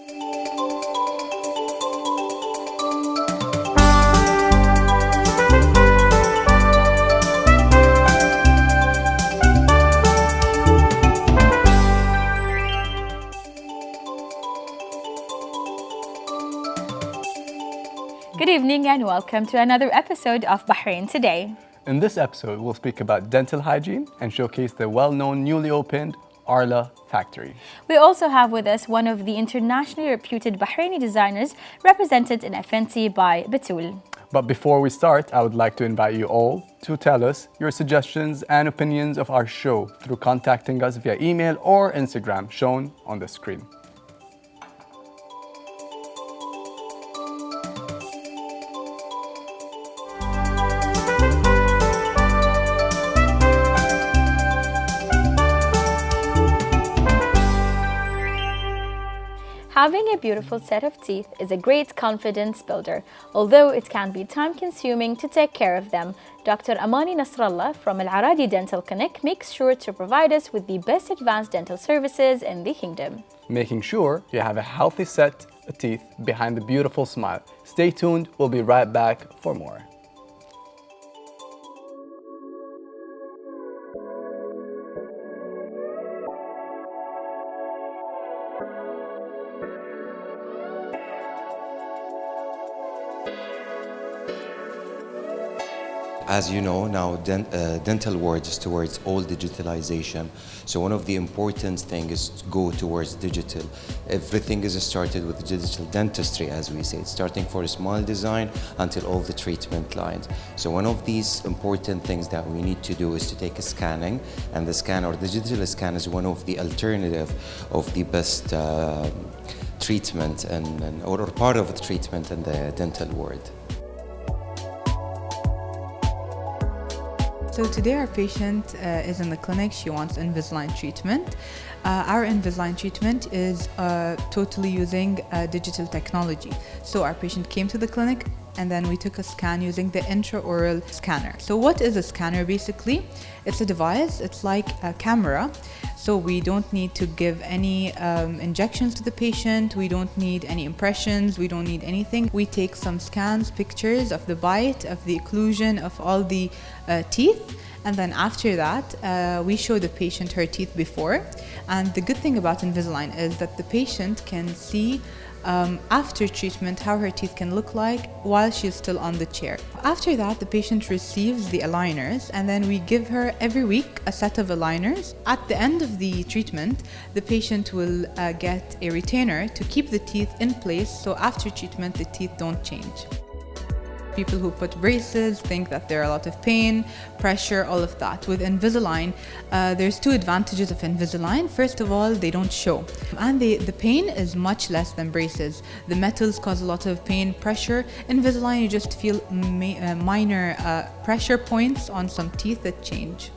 Good evening and welcome to another episode of Bahrain Today. In this episode, we'll speak about dental hygiene and showcase the well-known newly opened Arla factory. We also have with us one of the internationally reputed Bahraini designers represented in Fenty by Batul. But before we start, I would like to invite you all to tell us your suggestions and opinions of our show through contacting us via email or Instagram shown on the screen. Having a beautiful set of teeth is a great confidence builder, although it can be time-consuming to take care of them. Dr. Amani Nasrallah from Al Aradi Dental Clinic makes sure to provide us with the best advanced dental services in the kingdom, making sure you have a healthy set of teeth behind the beautiful smile. Stay tuned, we'll be right back for more. As you know, now dental world is towards all digitalization. So one of the important things is to go towards digital. Everything is started with digital dentistry, as we say, starting for a smile design until all the treatment lines. So one of these important things that we need to do is to take a scanning, and the scan or digital scan is one of the alternative of the best treatment or part of the treatment in the dental world. So today our patient is in the clinic. She wants Invisalign treatment. Our Invisalign treatment is totally using digital technology. So our patient came to the clinic and then we took a scan using the intraoral scanner. So what is a scanner basically? It's a device, it's like a camera. So we don't need to give any injections to the patient, we don't need any impressions, we don't need anything. We take some scans, pictures of the bite, of the occlusion, of all the teeth, and then after that we show the patient her teeth before. And the good thing about Invisalign is that the patient can see after treatment how her teeth can look like while she's still on the chair. After that, the patient receives the aligners, and then we give her every week a set of aligners. At the end of the treatment, the patient will get a retainer to keep the teeth in place, so after treatment the teeth don't change. People who put braces think that there are a lot of pain, pressure, all of that. With Invisalign, there's two advantages of Invisalign. First of all, they don't show. And the pain is much less than braces. The metals cause a lot of pain, pressure. Invisalign, you just feel minor pressure points on some teeth that change.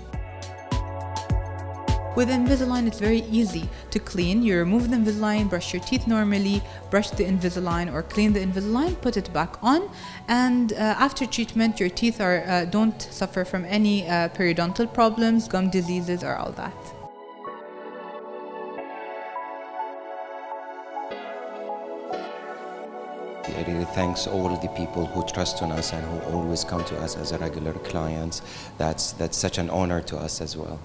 With Invisalign, it's very easy to clean. You remove the Invisalign, brush your teeth normally, brush the Invisalign or clean the Invisalign, put it back on, and after treatment, your teeth don't suffer from any periodontal problems, gum diseases, or all that. I really thanks all the people who trust on us and who always come to us as a regular clients. That's such an honor to us as well.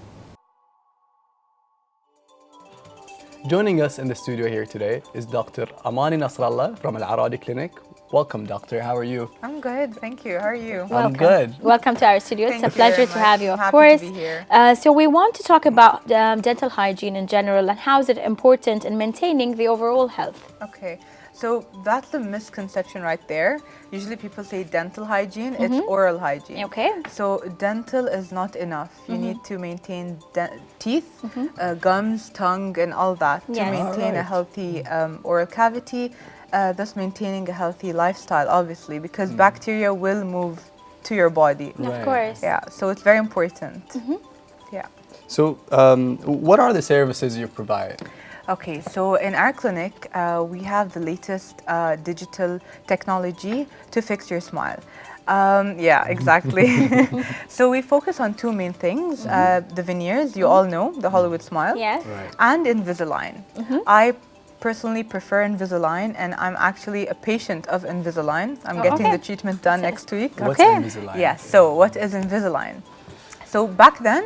Joining us in the studio here today is Dr. Amani Nasrallah from Al Aradi Clinic. Welcome, doctor. How are you? I'm good, thank you. How are you? I'm good. Welcome to our studio. It's a pleasure to have you, of Happy course. to be here. So we want to talk about dental hygiene in general and how is it important in maintaining the overall health. Okay, so that's the misconception right there. Usually people say dental hygiene, it's oral hygiene. Okay. So dental is not enough. You need to maintain teeth, gums, tongue, and all that to maintain a healthy oral cavity, thus maintaining a healthy lifestyle, obviously, because bacteria will move to your body. Of course. Yeah, so it's very important. Yeah. So what are the services you provide? Okay, so in our clinic, we have the latest digital technology to fix your smile. Yeah, exactly. So we focus on two main things, the veneers, you all know, the Hollywood smile, Yes. Right. and Invisalign. I personally prefer Invisalign, and I'm actually a patient of Invisalign. I'm getting okay. the treatment done next week. What's Okay. Invisalign? Yes, so what is Invisalign? So back then,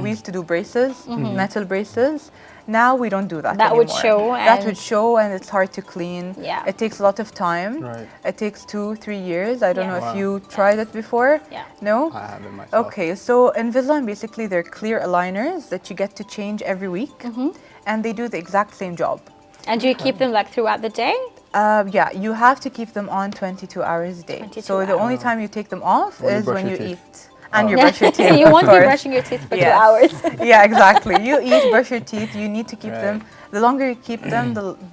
we used to do braces, metal braces. Now we don't do that That anymore. would show That and- would show, and it's hard to clean. Yeah. It takes a lot of time. Right. It takes 2-3 years. I don't Yeah. know Wow. if you tried it before. Yeah. No? I have it myself. Okay, so Invisalign, basically they're clear aligners that you get to change every week. And they do the exact same job. And do you keep them like throughout the day? Yeah, you have to keep them on 22 hours a day. 22 So the only time you take them off When you is brush when your you teeth. eat. And you brush your teeth. You of won't be course. brushing your teeth for Yes. 2 hours. Yeah, exactly. You eat, brush your teeth, you need to keep Right. them. The longer you keep them,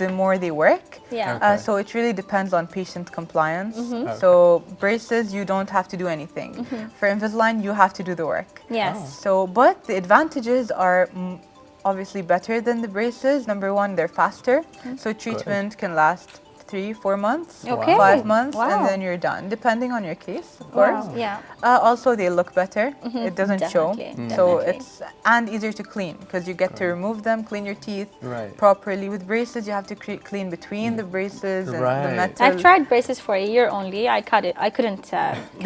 the more they work. Yeah. Okay. So it really depends on patient compliance. Okay. So braces, you don't have to do anything. For Invisalign, you have to do the work. Yes. So, but the advantages are obviously better than the braces. Number one, they're faster. So treatment can last 3-4 months, Okay. 5 months, Wow. and then you're done, depending on your case, of Wow. course. Yeah. Also, they look better. It doesn't show. Definitely, So definitely. it's and easier to clean because you get to remove them, clean your teeth Right. properly. With braces, you have to clean between the braces and the Right. metal. I've tried braces for a year only. I cut it. I couldn't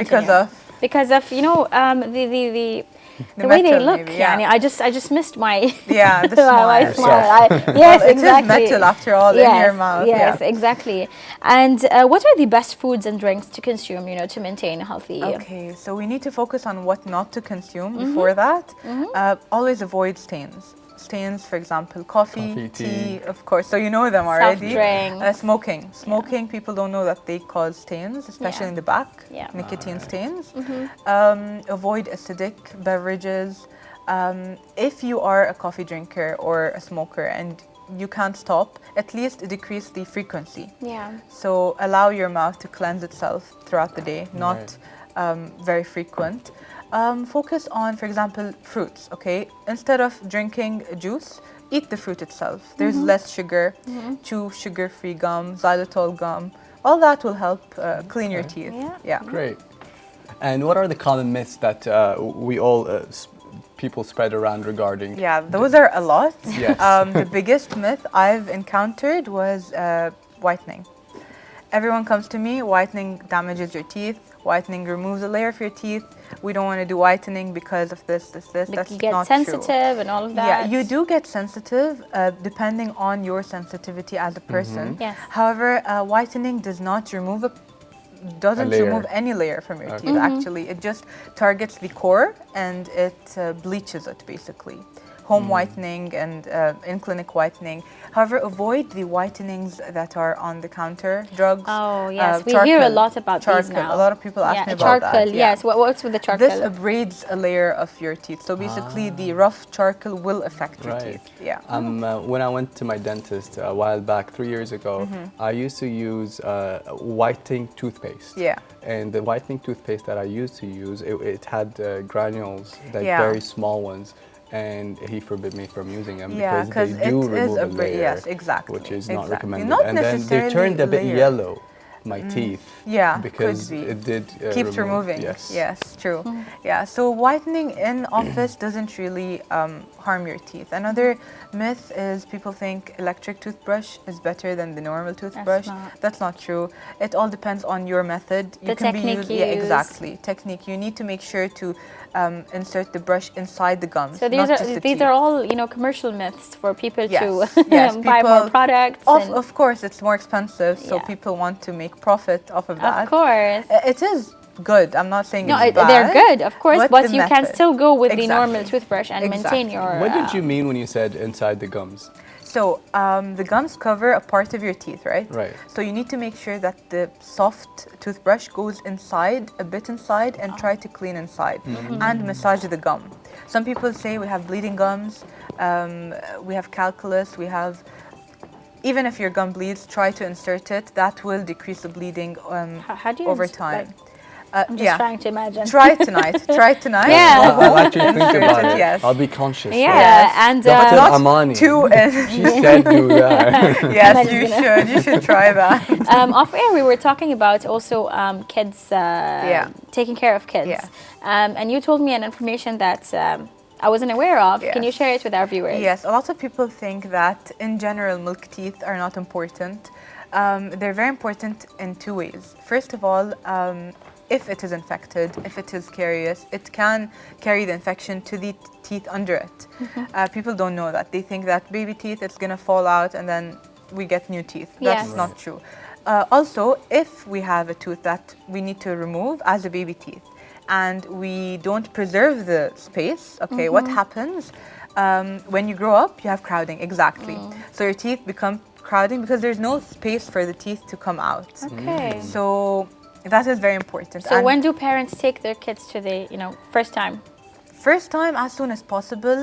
because continue. of because of the The way they metal, look. maybe, Yeah. yeah. I just missed my yeah, the my smile. smile. Yes, Well, it is exactly. metal after all in your mouth. Yes, yeah. exactly. And what are the best foods and drinks to consume? To maintain a healthy. Okay, so we need to focus on what not to consume before that. Always avoid stains. Stains, for example, coffee, Coffee, tea, tea. of course. So you know them already. drinks. Smoking. Smoking, people don't know that they cause stains, especially Yeah. in the back. Yeah. Nicotine stains. Avoid acidic beverages. If you are a coffee drinker or a smoker and you can't stop, at least decrease the frequency. Yeah. So allow your mouth to cleanse itself throughout the day, not very frequent. Focus on, for example, fruits, okay? Instead of drinking juice, eat the fruit itself. There's less sugar. Chew sugar-free gum, xylitol gum. All that will help clean your teeth. Yeah. Great. And what are the common myths that we all people spread around regarding? Yeah, those are a lot. Yes. The biggest myth I've encountered was whitening. Everyone comes to me, whitening damages your teeth, whitening removes a layer of your teeth. We don't want to do whitening because of this. That's You get not sensitive true. and all of that. Yeah, you do get sensitive depending on your sensitivity as a person. Yes. However, whitening does not remove doesn't layer. remove any layer from your Okay. teeth, actually. It just targets the core and it bleaches it, basically. Home whitening and in-clinic whitening. However, avoid the whitenings that are on the counter, drugs. Oh yes, we charcoal, hear a lot about charcoal. these now. A lot of people ask me about charcoal, that. Yeah. yes. What's with the charcoal? This abrades a layer of your teeth. So basically, the rough charcoal will affect your Right. teeth. Yeah. When I went to my dentist a while back, 3 years ago, I used to use whitening toothpaste. Yeah. And the whitening toothpaste that I used to use, it had granules, like Yeah. very small ones. And he forbid me from using them Yeah, because they do it is remove a layer, yes, exactly. which is not exactly. recommended. Not And then they necessarily turned a bit layer. yellow, my teeth. Yeah, because could be. it did Keeps removing. Yes. Yes, true. Yeah, so whitening in office doesn't really harm your teeth. Another myth is people think electric toothbrush is better than the normal toothbrush. That's not true. It all depends on your method. The technique you Yeah, use. exactly. Technique. You need to make sure to insert the brush inside the gums. So not just the these teeth. are all commercial myths for people Yes, to yes, buy more people- products. and- Of course, it's more expensive, so Yeah. people want to make profit off of that. Of course. It is good. I'm not saying No, it's bad. they're good, of course, but the you can method. still go with the Exactly. normal toothbrush and maintain Exactly. your. What did you mean when you said inside the gums? So the gums cover a part of your teeth, right? Right. So you need to make sure that the soft toothbrush goes inside, a bit inside, and try to clean inside and massage the gum. Some people say we have bleeding gums, we have calculus, we have. Even if your gum bleeds, try to insert it. That will decrease the bleeding How do you over ins- time. like, I'm just trying to imagine. Try it tonight. Try it tonight. Yeah. I'll actually think about it. Yes. I'll be conscious. Yeah, Yes. and Dr. Not Amani. too She said do that. Yes, Aman's you gonna- should. You should try that. off air we were talking about also kids taking care of kids. Yeah. And you told me an information that I wasn't aware of. Yes. Can you share it with our viewers? Yes, a lot of people think that in general milk teeth are not important. They're very important in two ways. First of all, if it is infected, if it is carious, it can carry the infection to the teeth under it. People don't know that. They think that baby teeth, it's going to fall out and then we get new teeth. That's Yes. not true. Also, if we have a tooth that we need to remove as a baby teeth and we don't preserve the space, okay, what happens? When you grow up, you have crowding, exactly. So your teeth become crowding because there's no space for the teeth to come out. Okay. So that is very important. So And when do parents take their kids to the, first time? first time, as soon as possible,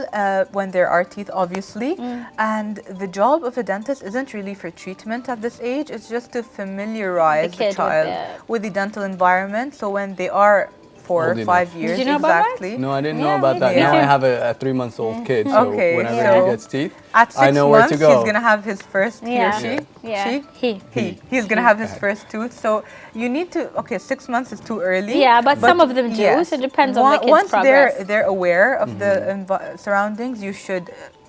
when there are teeth, obviously. And the job of a dentist isn't really for treatment at this age. It's just to familiarize The the, kid with child with the dental environment. So when they are 4 Old or enough. 5 years, Did you know about that? exactly. No, I didn't Yeah, know about me that. too. Now I Yeah. have a 3-month-old kid, so Okay, whenever so he gets teeth, At 6 I know where months, to go. he's gonna have his first. He or Yeah. she? Yeah. She? He. He's gonna have his first tooth. So you need to. Okay, 6 months is too early. Yeah, but some of them do, so it depends on the kid's Once progress. they're aware of the surroundings, you should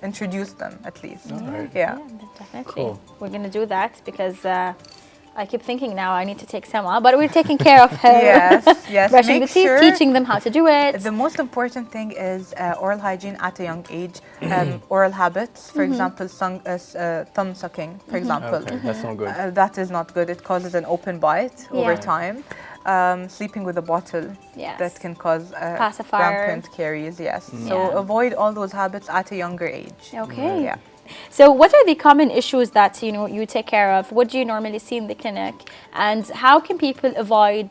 introduce them at least. Alright. Yeah. Definitely. Cool. We're going to do that because I keep thinking now I need to take Selma, but we're taking care of her. Yes. Yes. Brushing Make the teeth, sure teaching them how to do it. The most important thing is oral hygiene at a young age. Oral habits, for example, thumb sucking, for example. Okay, that's not good. That is not good. It causes an open bite over Yeah. time. Sleeping with a bottle, Yes. that can cause Pacifier. rampant caries. Yes. So Yeah. avoid all those habits at a younger age. Okay. Yeah. So what are the common issues that you take care of? What do you normally see in the clinic? And how can people avoid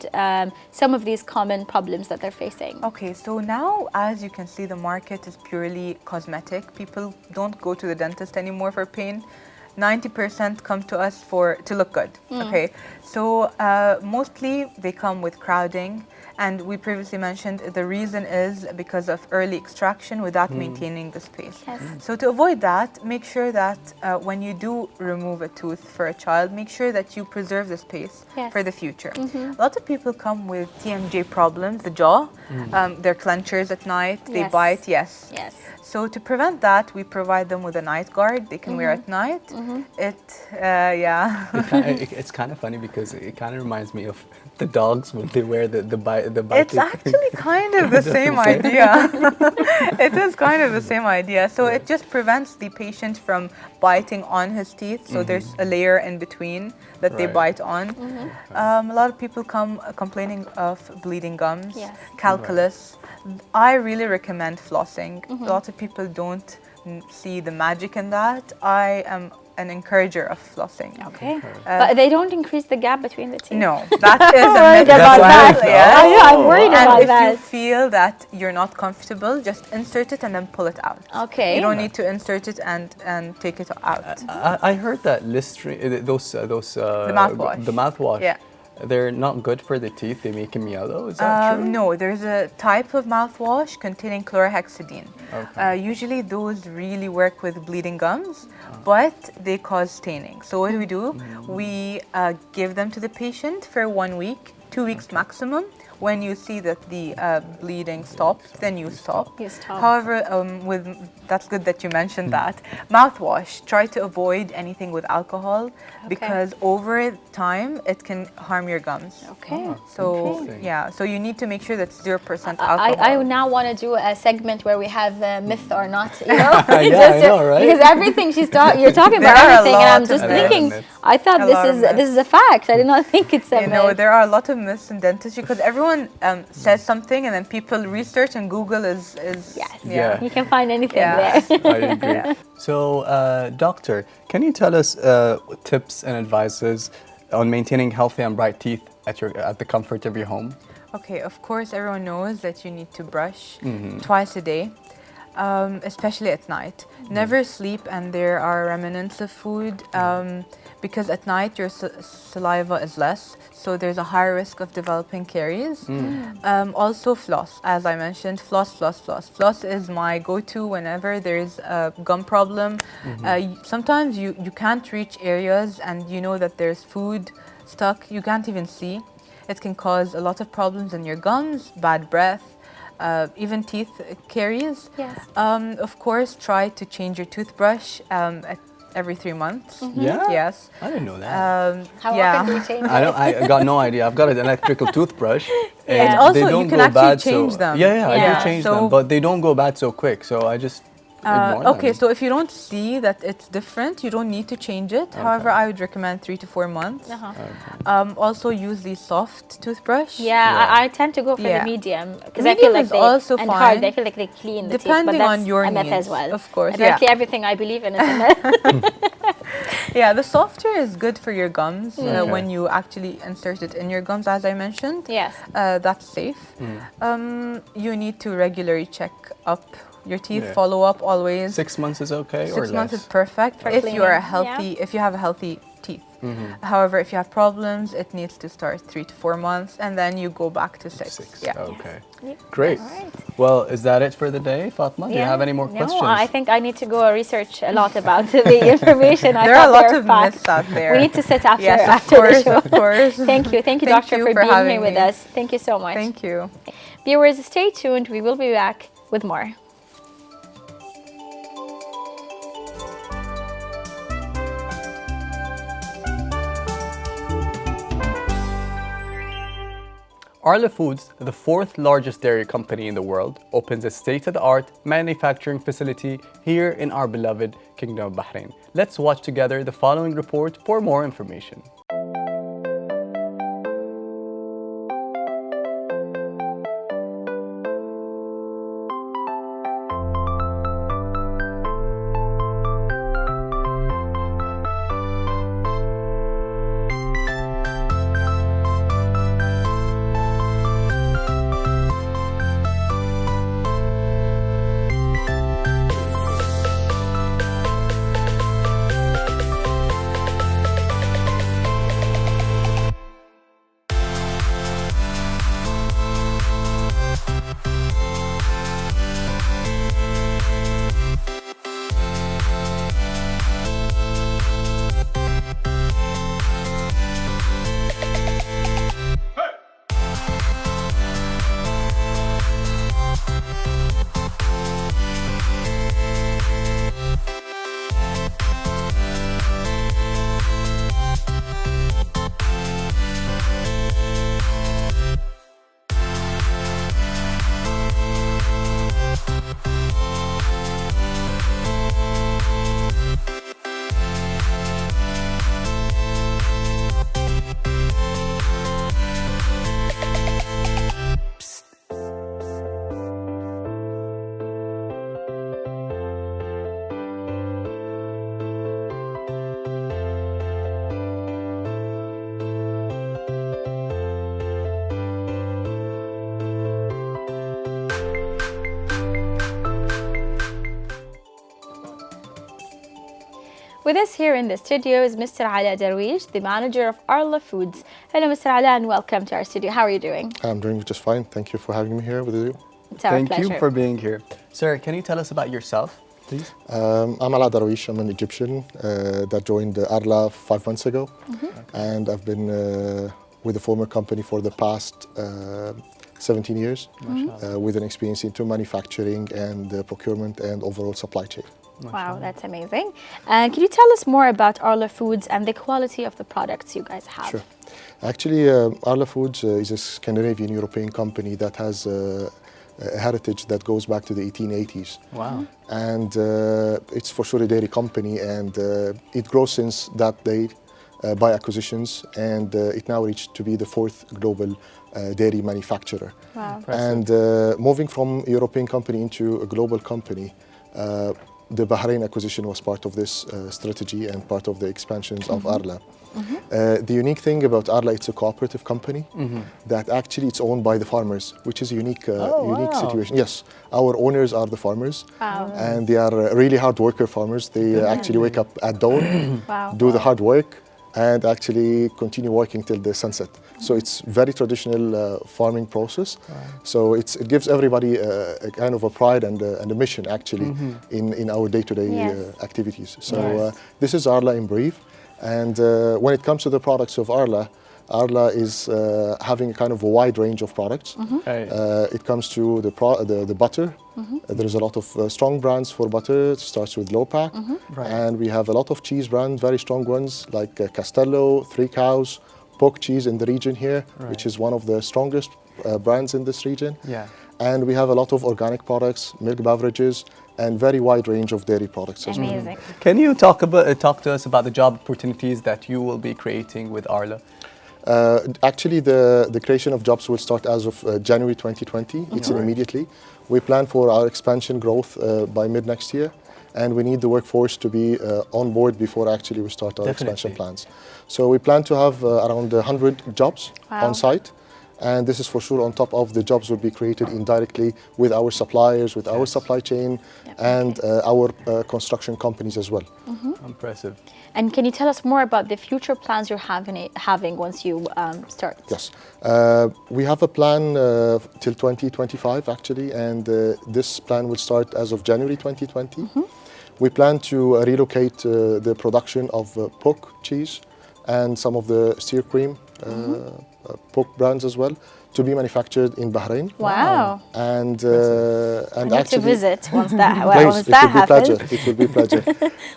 some of these common problems that they're facing? Okay, so now as you can see, the market is purely cosmetic. People don't go to the dentist anymore for pain. 90% come to us to look good. Okay, so mostly they come with crowding, and we previously mentioned the reason is because of early extraction without maintaining the space. Yes. So to avoid that, make sure that when you do remove a tooth for a child, make sure that you preserve the space Yes. for the future. A lot of people come with TMJ problems, the jaw, their clenchers at night, they Yes. bite, yes. Yes. So to prevent that, we provide them with a night guard they can wear at night. Yeah. It's kind of funny because it kind of reminds me of the dogs when they wear the bite. It's actually kind of the same idea. It is kind of the same idea. So it just prevents the patient from biting on his teeth. So there's a layer in between that they Right. bite on. A lot of people come complaining of bleeding gums, Yes. calculus. I really recommend flossing. A lot of people don't see the magic in that. I am an encourager of flossing. Okay. But they don't increase the gap between the teeth. No, that is a worried myth. about That's that. why- Yes. I know, I'm worried And about if that. you feel that you're not comfortable, just insert it and then pull it out. Okay. You don't need to insert it and take it out. I heard that Listerine, those mouthwash. the mouthwash, Yeah. they're not good for the teeth. They make them yellow. Is that true? No, there's a type of mouthwash containing chlorhexidine. Okay. Usually those really work with bleeding gums, but they cause staining. So what do? We give them to the patient for 1 week, 2 weeks maximum. When you see that the bleeding stops, then you stop. You stop. However, that's good that you mentioned that. Mouthwash, try to avoid anything with alcohol because over time it can harm your gums. Okay. So Interesting. yeah, so you need to make sure that's 0% alcohol. I now want to do a segment where we have myth or not, Yeah, I know, right? Because everything you're talking There about are a everything, and I'm lot just of thinking. myths. I thought A this lot of is myths. this is a fact. I did not think it's a You know, myth. there are a lot of myths in dentistry because everyone says something and then people research and Google is Yes. Yeah. You can find anything Yeah. there. I agree. So, doctor, can you tell us tips and advices on maintaining healthy and bright teeth at the comfort of your home? Okay, of course, everyone knows that you need to brush twice a day, especially at night. Never sleep and there are remnants of food because at night your saliva is less, so there's a higher risk of developing caries. Also floss, as I mentioned, floss. Floss is my go-to whenever there's a gum problem. Sometimes you can't reach areas and you know that there's food stuck, you can't even see. It can cause a lot of problems in your gums, bad breath, even teeth caries. Yes. Of course, try to change your toothbrush every 3 months. Yeah? Yes. I didn't know that. How yeah. often do you change it? I got no idea. I've got an electrical toothbrush. And It's also, they you don't can go actually bad change so, them. Yeah, I Yeah. do change So- them, but they don't go bad so quick. So I just ignore Okay, them. so if you don't see that it's different, you don't need to change it. However, I would recommend 3 to 4 months. Also, use the soft toothbrush. Yeah, I tend to go for Yeah. the medium because I feel Medium like is they also and hard. fine. I feel like they clean the Depending teeth, but on that's your a myth as needs, well. of course, Apparently, yeah. everything I believe in is a myth. Yeah, the softer is good for your gums Okay. when you actually insert it in your gums, as I mentioned. Yes. That's safe. You need to regularly check up your teeth, Yeah. follow up always. 6 months is okay, or 6 months less? is perfect For if you are cleaning, healthy. yeah. If you have a healthy teeth. However, if you have problems, it needs to start 3 to 4 months, and then you go back to 6. 6. Yeah. Okay. Yep. Great. All right. Well, is that it for the day, Fatma? Do you have any more questions? No, I think I need to go research a lot about the information. I There are a thought lot they of were facts. myths out there. We need to sit after, Yes, of after course, the show. of course. Thank you, Thank doctor, you for for being having here with me. us. Thank you so much. Thank you. Viewers, stay tuned. We will be back with more. Arla Foods, the 4th largest dairy company in the world, opens a state-of-the-art manufacturing facility here in our beloved Kingdom of Bahrain. Let's watch together the following report for more information. With us here in the studio is Mr. Ala Darwish, the manager of Arla Foods. Hello, Mr. Ala, and welcome to our studio. How are you doing? I'm doing just fine. Thank you for having me here with you. It's our Thank pleasure. you for being here. Sir, can you tell us about yourself, please? I'm Ala Darwish. I'm an Egyptian that joined Arla 5 months ago. And I've been with the former company for the past 17 years with an experience into manufacturing and procurement and overall supply chain. Wow, that's amazing. And can you tell us more about Arla Foods and the quality of the products you guys have? Sure. Actually, Arla Foods is a Scandinavian European company that has a heritage that goes back to the 1880s. Wow. And it's for sure a dairy company, and it grows since that day by acquisitions, and it now reached to be the 4th global dairy manufacturer. Wow. And moving from a European company into a global company, the Bahrain acquisition was part of this strategy and part of the expansions of Arla. The unique thing about Arla, it's a cooperative company that actually it's owned by the farmers, which is a unique situation. Yes, our owners are the farmers, and they are really hard worker farmers. They actually wake up at dawn, do the hard work, and actually continue working till the sunset. So it's very traditional farming process. So it gives everybody a kind of a pride and a mission actually in our day-to-day activities. So this is Arla in brief. And when it comes to the products of Arla, Arla is having a kind of a wide range of products. Right. It comes to the butter. There is a lot of strong brands for butter. It starts with Lopak. Right. And we have a lot of cheese brands, very strong ones like Castello, Three Cows, Pork Cheese in the region here, which is one of the strongest brands in this region. Yeah. And we have a lot of organic products, milk beverages, and very wide range of dairy products as well. Amazing. Can you talk to us about the job opportunities that you will be creating with Arla? Actually, the creation of jobs will start as of January 2020. It's immediately. We plan for our expansion growth by mid next year, and we need the workforce to be on board before actually we start our expansion plans. So we plan to have around 100 jobs on site. And this is for sure on top of the jobs will be created indirectly with our suppliers, with our supply chain, and our construction companies as well. Impressive. And can you tell us more about the future plans you're having once you start? Yes. We have a plan till 2025 actually, and this plan will start as of January 2020. We plan to relocate the production of pork cheese and some of the steer cream pork brands as well to be manufactured in Bahrain. Wow. And I need actually, to visit once that, please, happens. it will be a pleasure.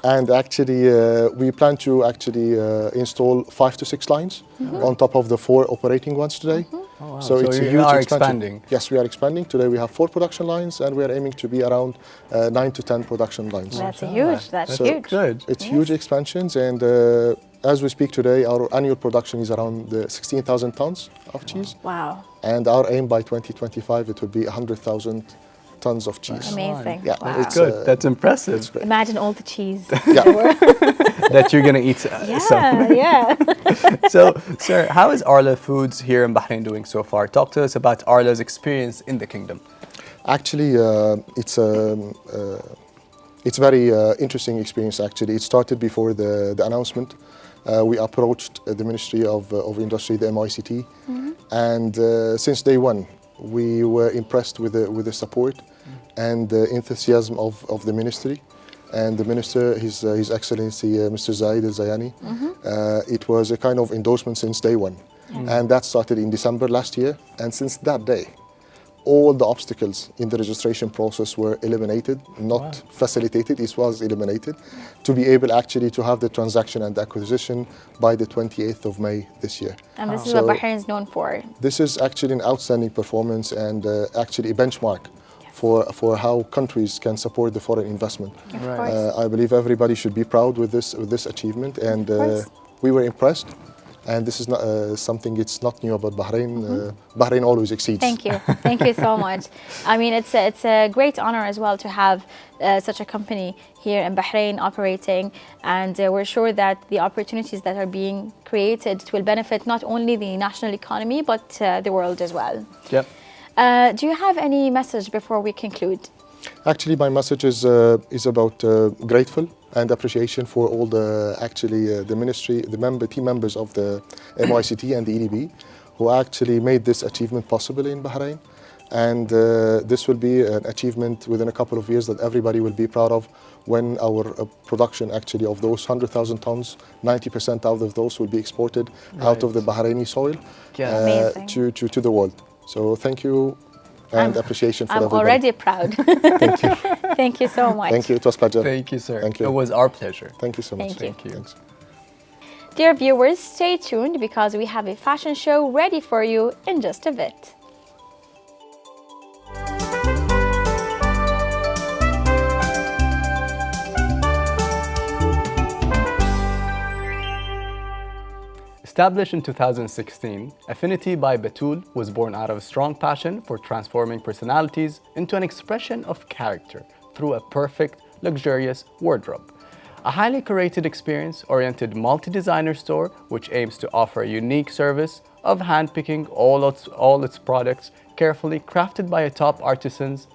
And actually, we plan to actually install 5 to 6 lines on top of the 4 operating ones today. Oh, wow. So it's a you huge are expansion. expanding. Yes, we are expanding. Today we have 4 production lines, and we are aiming to be around 9 to 10 production lines. That's huge. That's So huge. Good. It's huge expansions, and as we speak today, our annual production is around 16,000 tons of cheese. Wow. And our aim by 2025, it will be 100,000 tons of cheese. Amazing. Yeah, Wow. it's Good. That's impressive. it's great. Imagine all the cheese. Yeah. That you're going to eat some. Yeah. So, sir, how is Arla Foods here in Bahrain doing so far? Talk to us about Arla's experience in the kingdom. Actually, it's very interesting experience. Actually, it started before the announcement. We approached the Ministry of Industry, the MICT, and since day one, we were impressed with the support and the enthusiasm of the ministry. And the minister, His Excellency Mr. Zaid Al Zayani, it was a kind of endorsement since day one. And that started in December last year. And since that day, all the obstacles in the registration process were eliminated, not facilitated, it was eliminated, to be able actually to have the transaction and the acquisition by the 28th of May this year. And this is what Bahrain is known for. This is actually an outstanding performance and actually a benchmark for how countries can support the foreign investment. Of course. I believe everybody should be proud with this achievement, and we were impressed. And this is not something it's not new about Bahrain. Bahrain always exceeds. Thank you so much. I mean, it's a great honor as well to have such a company here in Bahrain operating, and we're sure that the opportunities that are being created will benefit not only the national economy but the world as well. Yep. Do you have any message before we conclude? Actually, my message is about grateful and appreciation for all the ministry, team members of the MICT and the EDB, who actually made this achievement possible in Bahrain. And this will be an achievement within a couple of years that everybody will be proud of when our production actually of those 100,000 tons, 90% out of those will be exported out of the Bahraini soil to the world. So thank you and appreciation for everybody. I'm already proud. Thank you. Thank you so much. Thank you. It was a pleasure. Thank you, sir. Thank you. It was our pleasure. Thank you so much. Thank you. Thanks. Dear viewers, stay tuned because we have a fashion show ready for you in just a bit. Established in 2016, Affinity by Batul was born out of a strong passion for transforming personalities into an expression of character through a perfect, luxurious wardrobe. A highly curated experience-oriented multi-designer store which aims to offer a unique service of handpicking all its products carefully crafted by top artisans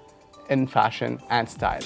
in fashion and style.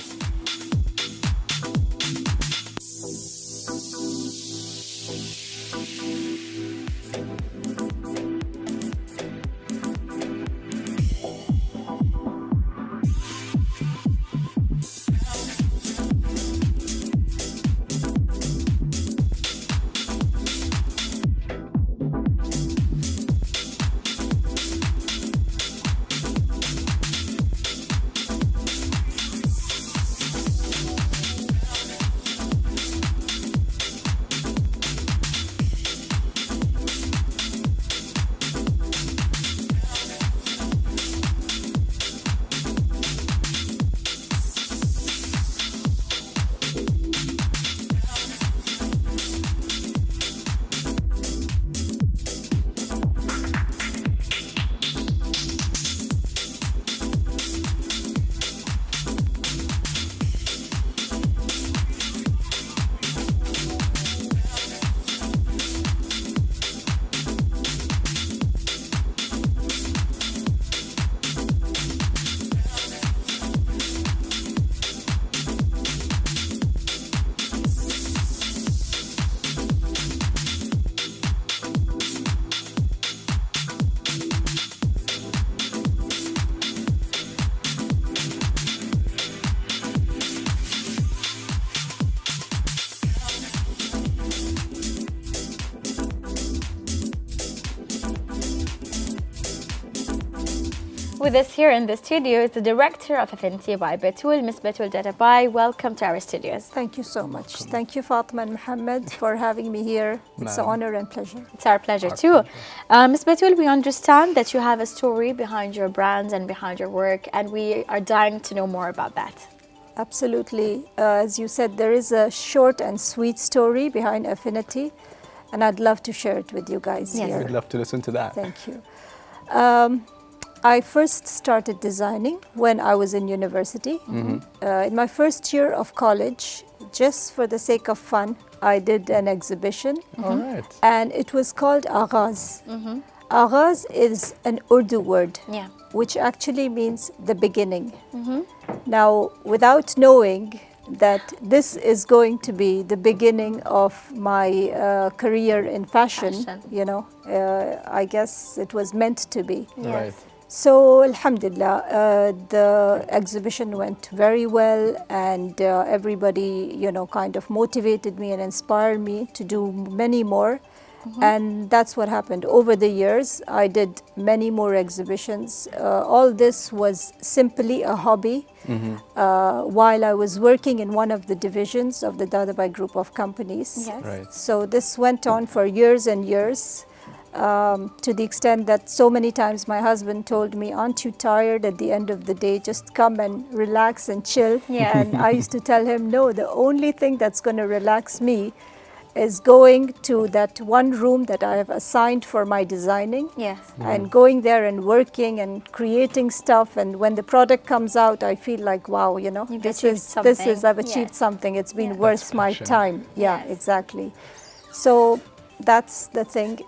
With us here in the studio is the director of Affinity by Batul, Miss Batul Dadabai. Welcome to our studios. Thank you so much. Thank you, Fatima and Mohammed, for having me here. It's an honor and pleasure. It's our pleasure too. Miss Batul, we understand that you have a story behind your brands and behind your work, and we are dying to know more about that. Absolutely. As you said, there is a short and sweet story behind Affinity, and I'd love to share it with you guys here. We'd love to listen to that. Thank you. I first started designing when I was in university. In my first year of college, just for the sake of fun, I did an exhibition. All right. And it was called Agaz. Agaz is an Urdu word, which actually means the beginning. Now, without knowing that this is going to be the beginning of my career in fashion, you know, I guess it was meant to be. Right. So, alhamdulillah, the exhibition went very well, and everybody, you know, kind of motivated me and inspired me to do many more. And that's what happened. Over the years, I did many more exhibitions. All this was simply a hobby while I was working in one of the divisions of the Dadabai group of companies. Right. So this went on for years and years. To the extent that so many times my husband told me, aren't you tired at the end of the day? Just come and relax and chill. And I used to tell him, no, the only thing that's going to relax me is going to that one room that I have assigned for my designing. And going there and working and creating stuff. And when the product comes out, I feel like, wow, you know, I've achieved something. It's been worth my time. Exactly. So that's the thing.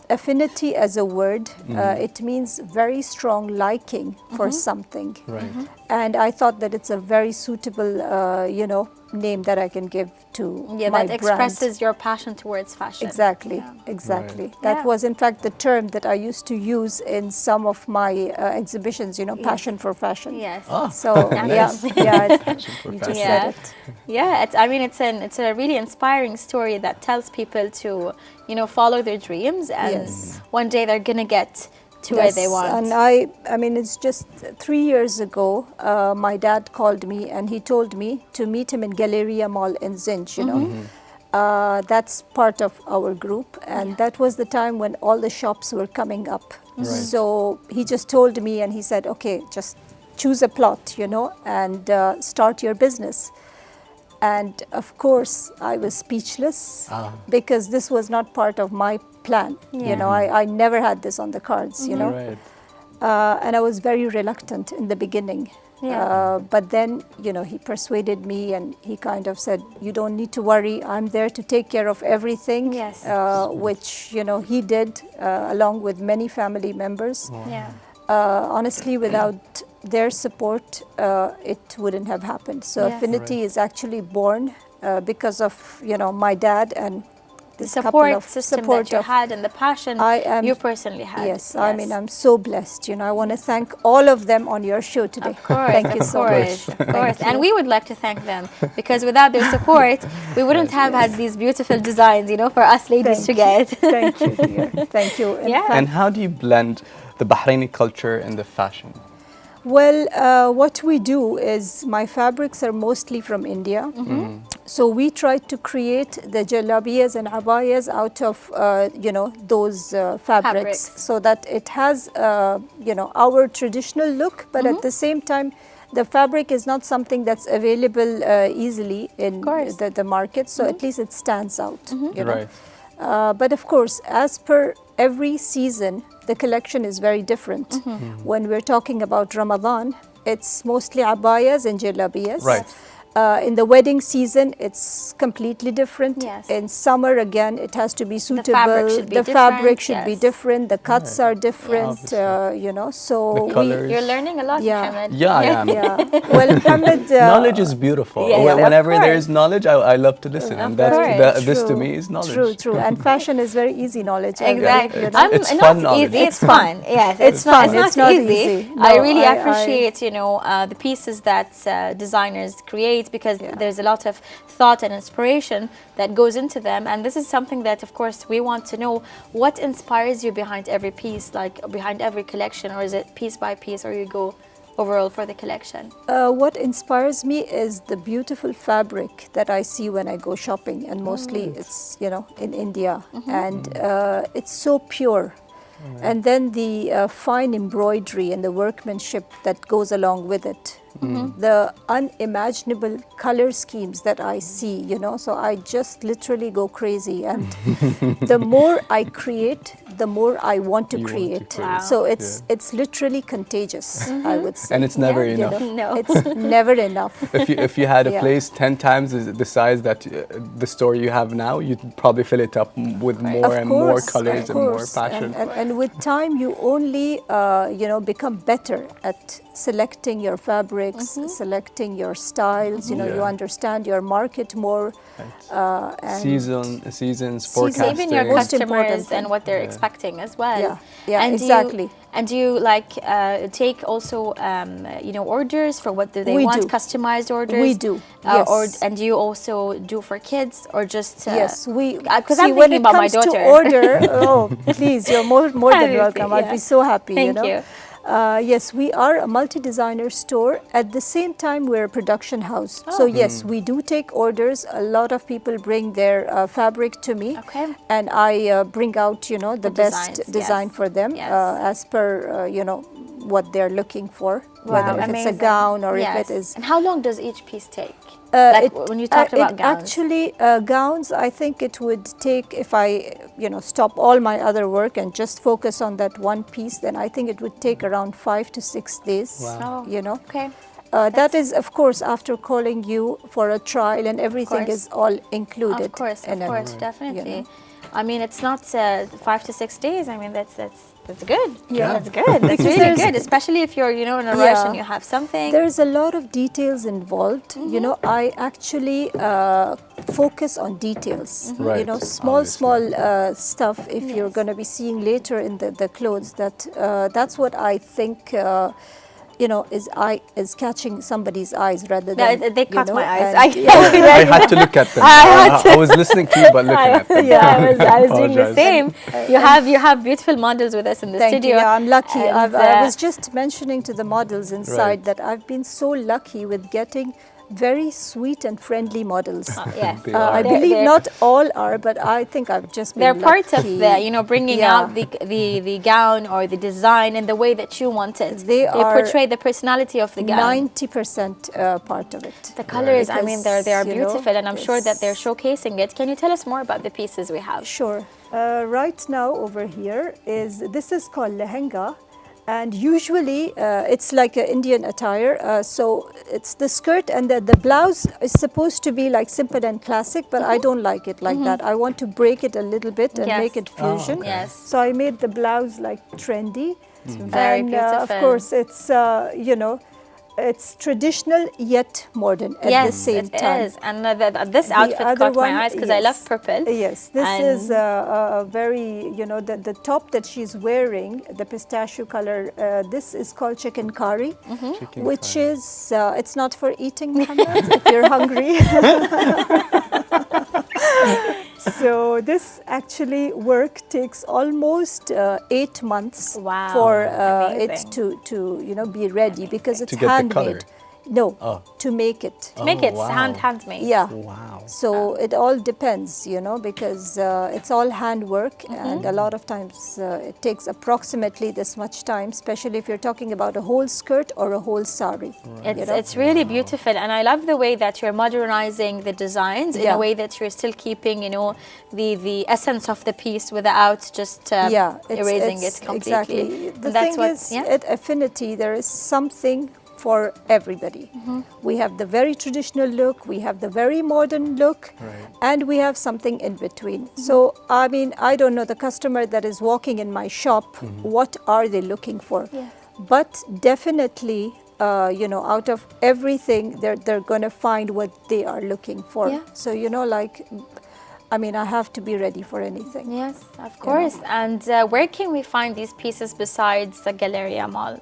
Affinity as a word, it means very strong liking for something. Right. And I thought that it's a very suitable, you know, name that I can give to my that brand. expresses your passion towards fashion. Exactly. That was in fact the term that I used to use in some of my exhibitions, you know, passion for fashion. So you just said it. I mean, it's a really inspiring story that tells people to, you know, follow their dreams, and one day they're gonna get to where they want. And I mean, it's just 3 years ago, my dad called me and he told me to meet him in Galleria Mall in Zinj, you know. That's part of our group, and that was the time when all the shops were coming up. So he just told me, and he said, okay, just choose a plot, you know, and start your business. And of course, I was speechless because this was not part of my plan. You know, I never had this on the cards, you know. And I was very reluctant in the beginning. But then, you know, he persuaded me and he kind of said, you don't need to worry. I'm there to take care of everything, which, you know, he did along with many family members. Honestly, without their support, it wouldn't have happened. So Affinity is actually born because of, you know, my dad and the support system that you had and the passion you personally had. Yes, I mean, I'm so blessed. You know, I want to thank all of them on your show today. Of course, thank you so much. Of course, and we would like to thank them because without their support, we wouldn't have had these beautiful designs, you know, for us ladies to get. Thank you, dear. Thank you. And how do you blend the Bahraini culture and the fashion? Well, what we do is my fabrics are mostly from India. So we try to create the jalabiyas and abayas out of, you know, those fabrics so that it has, you know, our traditional look, but at the same time, the fabric is not something that's available easily in the market. So at least it stands out, you know. But of course, as per every season, the collection is very different. When we're talking about Ramadan, it's mostly abayas and jalabiyas. In the wedding season, it's completely different. In summer, again, it has to be suitable. The fabric should be different. The cuts are different, you know. So you're learning a lot, Mohammed. Yeah, I am. Well, Mohammed, knowledge is beautiful. Whenever there is knowledge, I love to listen, and this to me is knowledge. True. And fashion is very easy knowledge. Exactly. It's fun knowledge. It's fun. Yes, it's fun. It's not easy. No, I really appreciate, you know, the pieces that designers create. great because there's a lot of thought and inspiration that goes into them. And this is something that, of course, we want to know. What inspires you behind every piece, like behind every collection, or is it piece by piece, or you go overall for the collection? What inspires me is the beautiful fabric that I see when I go shopping, and mostly it's, you know, in India, and it's so pure. And then the fine embroidery and the workmanship that goes along with it. The unimaginable color schemes that I see, you know, so I just literally go crazy. And the more I create, the more I want to create. Wow. So it's literally contagious, I would say. And it's never enough. You know, No. it's never enough. If you had a Yeah. place 10 times the size that the store you have now, you'd probably fill it up with more Of and more course, colors of and more course. passion. And with time, you only, you know, become better at selecting your fabrics, selecting your styles. You know, you Yeah. understand your market more. And Seasons, forecasting. Even your Most important customers thing. and what they're expecting as well. Yeah, and exactly. Do you like take also you know, orders for what do they We want, do. customized orders? We do, Or yes. and do you also do for kids or just Yes, we. because see, I'm when thinking it about my comes daughter. to order, oh, please, you're more than Obviously, welcome. I'd yeah. be so happy. Thank you know. you. Yes, we are a multi-designer store. At the same time, we're a production house. So yes, we do take orders. A lot of people bring their fabric to me, Okay. and I bring out, you know, the best designs, design yes. for them Yes. as per, you know, what they're looking for. Wow, Whether if amazing. it's a gown or Yes. if it is. And how long does each piece take? Like when you talked about gowns. Actually, gowns, I think it would take, if I, you know, stop all my other work and just focus on that one piece, then I think it would take around 5 to 6 days, Wow. you know. Okay. That is, of course, after calling you for a trial and everything course. is all included. Of course, in it, definitely. you know. I mean, it's not 5 to 6 days. I mean, that's good. Yeah. That's good. That's Because really there's- good, especially if you're, you know, in a Yeah. rush and you have something. There's a lot of details involved. You know, I actually focus on details. You Right, know, small obviously. stuff. If you're going to be seeing later in the clothes, that's what I think. You know, is catching somebody's eyes rather Yeah, than they caught you know, my eyes. and- I had to look at them. I was listening to you, but looking at them. Yeah, I was doing the Apologize. same. You have beautiful models with us in the Thank studio. you. Yeah, I'm lucky. And, I was just mentioning to the models inside Right. that I've been so lucky with getting very sweet and friendly models. yes. They I are. believe they're- not all are, but I think I've just been They're part of lucky. the, you know, bringing Yeah. out the gown or the design in the way that you want it. They are portray the personality of the gown. 90% part of it. The colors, I mean, they are Because, you know, beautiful, and I'm sure that they're it's- showcasing it. Can you tell us more about the pieces we have? Sure. Right now over here this is called lehenga. And usually it's like an Indian attire. So it's the skirt and the blouse is supposed to be like simple and classic, but I don't like it like that. I want to break it a little bit and Yes. make it fusion. okay. Yes. So I made the blouse like trendy. Very and beautiful. of course it's, you know, it's traditional yet modern at Yes, the same it time. is. And this The outfit other caught my one, eyes because I yes. love purple. Yes, this And- is a very, you know, the top that she's wearing, the pistachio color, this is called chicken curry, Chicken which curry. is, it's not for eating, Muhammad, if you're hungry. So this actually work takes almost 8 months Wow, for it amazing. to you know, be ready because it's To get the color. handmade. No, Oh. to make it. Make it wow. handmade. Yeah. Wow. So it all depends, you know, because it's all handwork, and a lot of times it takes approximately this much time, especially if you're talking about a whole skirt or a whole sari. you know? It's really beautiful, and I love the way that you're modernizing the designs in Yeah. a way that you're still keeping, you know, the essence of the piece without just erasing it completely. Exactly. The And that's thing what, is, yeah. at Affinity, there is something for everybody. We have the very traditional look, we have the very modern look, and we have something in between. So, I mean, I don't know, the customer that is walking in my shop, what are they looking for? Yeah. But definitely, you know, out of everything, they're going to find what they are looking for. Yeah. So, you know, like, I mean, I have to be ready for anything. Yes, of course. And where can we find these pieces besides the Galleria Mall,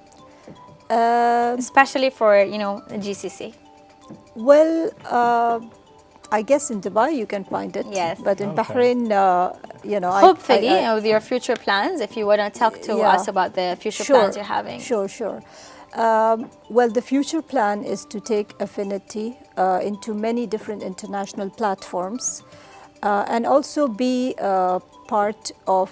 especially for, you know, GCC? Well, I guess in Dubai you can find it. Yes. But in Okay. Bahrain, you know, Hopefully, with your future plans, if you want to talk to Yeah. us about the future Sure, plans you're having. Sure. Well, the future plan is to take Affinity into many different international platforms and also be part of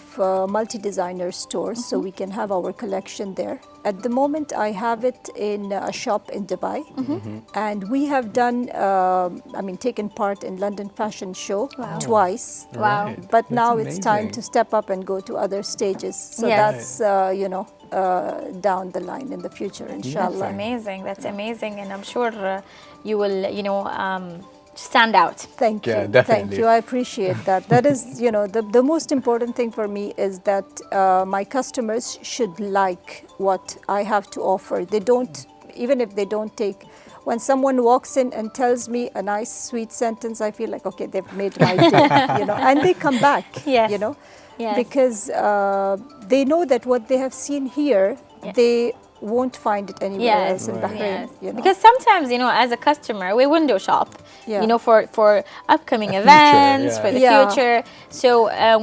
multi-designer stores, so we can have our collection there. At the moment, I have it in a shop in Dubai, and we have done, taken part in London Fashion Show twice. Wow. Right. But That's now it's time amazing. to step up and go to other stages. So Yes. that's, down the line in the future, That's inshallah. amazing. That's amazing, and I'm sure you will, stand out. Thank you. Yeah, Thank definitely. you. I appreciate that. That is, the most important thing for me is that my customers should like what I have to offer. They don't, even if they don't take, when someone walks in and tells me a nice, sweet sentence, I feel like, okay, they've made my day, and they come back, Yes. Yes. because they know that what they have seen here, they won't find it anywhere Yes, else in Bahrain. yes. Because sometimes, as a customer, we window shop, Yeah. For upcoming future, events, yeah. for the Yeah. future. So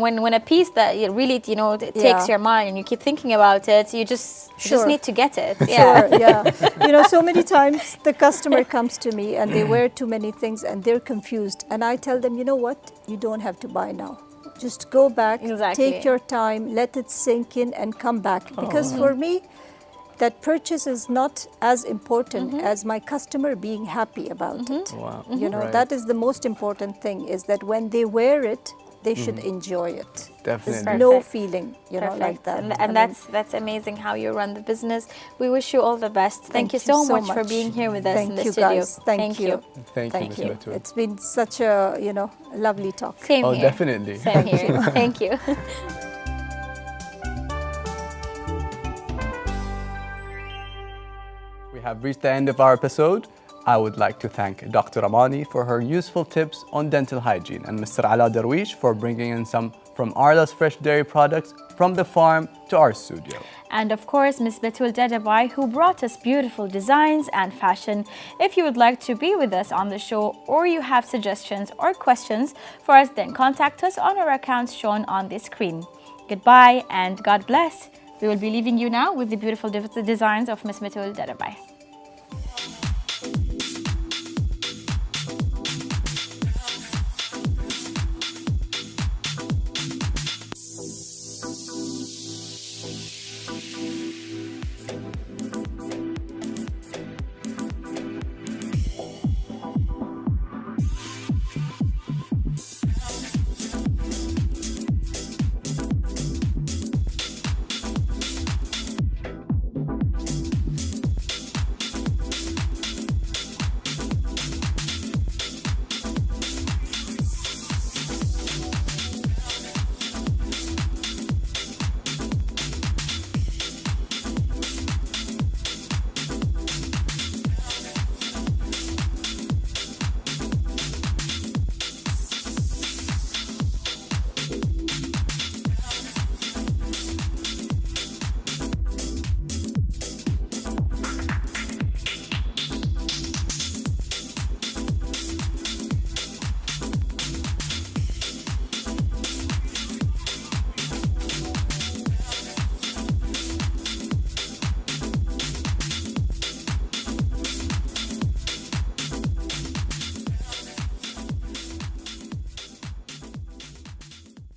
when a piece that it really, takes Yeah. your mind and you keep thinking about it, you just Sure. need to get it. Yeah. Sure, yeah. So many times the customer comes to me and they wear too many things and they're confused. And I tell them, you know what? You don't have to buy now. Just go back, Exactly. take your time, let it sink in and come back. Because for me, that purchase is not as important as my customer being happy about it. Wow. Right. That is the most important thing, is that when they wear it, they should enjoy it. Definitely. There's no Perfect. feeling, Perfect. like that. And that's amazing how you run the business. We wish you all the best. Thank you so much for being here with us in the Thank you, studio. guys. Thank you. Thank you, Ms. Batul. It's been such a, lovely talk. Same Oh, here. definitely. Same here. Thank you. We have reached the end of our episode. I would like to thank Dr. Amani for her useful tips on dental hygiene and Mr. Ala Darwish for bringing in some from Arla's fresh dairy products from the farm to our studio. And of course, Ms. Batul Dadabai, who brought us beautiful designs and fashion. If you would like to be with us on the show, or you have suggestions or questions for us, then contact us on our accounts shown on the screen. Goodbye and God bless. We will be leaving you now with the beautiful designs of Ms. Batul Dadabai.